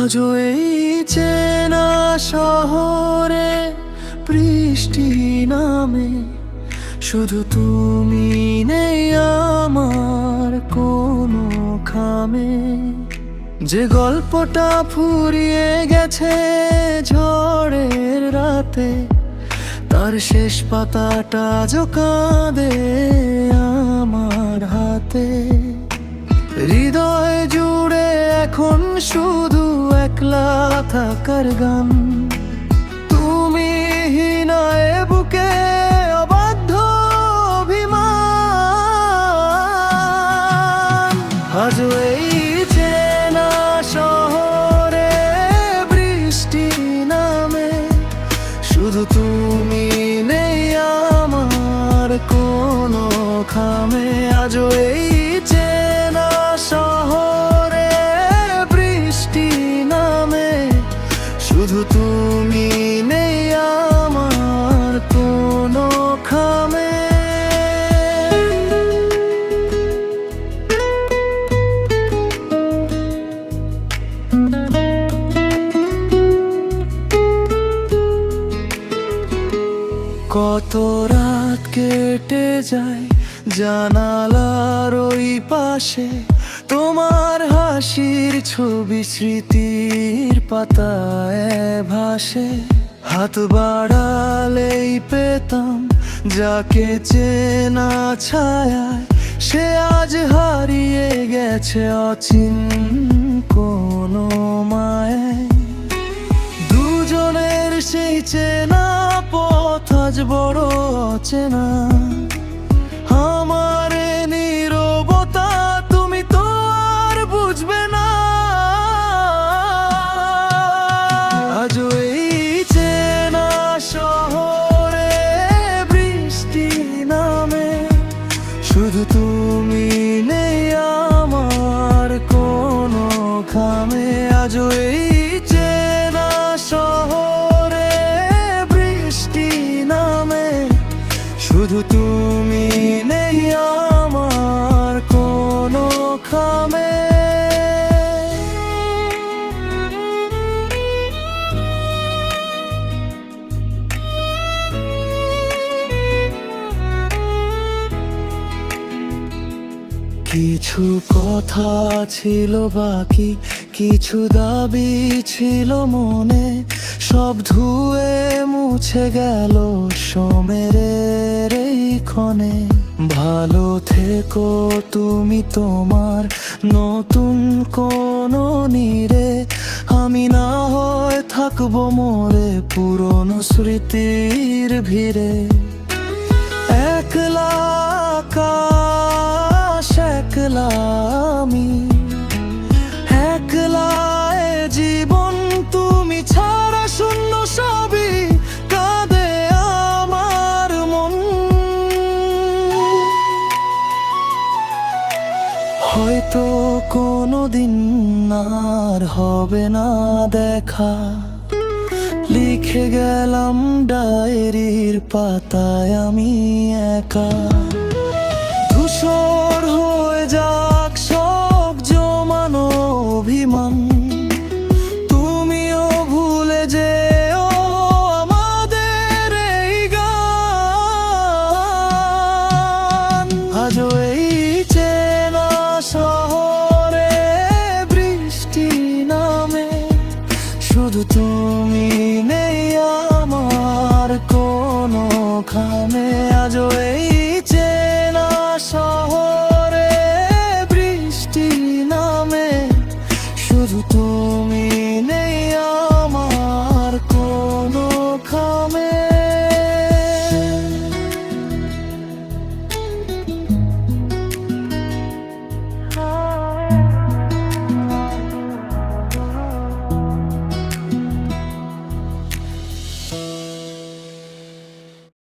আজও এই চেনা শহরে বৃষ্টি নামে, শুধু তুমি নেই আমার কোনো খামে। যে গল্পটা ফুরিয়ে গেছে ঝড়ের রাতে, তার শেষ পাতাটা আজও কাঁদে আমার হাতে। হৃদয় জুড়ে এখন শুধু একলা থাকার গান, তুমি হীনায় বুকে অবাধ্য অভিমান। আজও এই চেনা শহরে বৃষ্টি নামে, শুধু তুমি নেই আমার কোনো খামে। আজও এই চেনা শহরে বৃষ্টি নামে, শুধু তুমি নেই আমার কোনো খামে। কত রাত কেটে যায় জানালার ওই পাশে, তোমার হাসির ছবি স্মৃতির পাতায় ভাসে। হাত বাড়ালেই পেতাম যাকে চেনা ছায়ায়, সে আজ হারিয়ে গেছে অচিন কোনো মায়ায়। দুজনের সেই চেনা পথ আজ বড় অচেনা, আমার নীরবতা তুমি তো আর বুঝবে না। আজও এই চেনা শহরে বৃষ্টি নামে, শুধু তুমি নেই আমার কোনো খামে। আজও এই চেনা শহরে বৃষ্টি নামে, শুধু তুমি নেই আমার কোনো খামে। কিছু কথা ছিল বাকি, কিছু দাবি ছিল মনে, সব ধুয়ে মুছে গেল সময়ের এই ক্ষণে। ভালো থেকো তুমি তোমার নতুন কোনো নীড়ে, আমি না হয় থাকবো মোরে পুরনো স্মৃতির ভিড়ে। একলা আকাশ একলা আমি, একলা এ জীবন তুমি ছাড়া শূন্য সবই কাঁদে আমার মন। হয়তো কোনোদিন আর হবে না দেখা, লিখে গেলাম ডায়েরির পাতায় আমি একা। ধূসর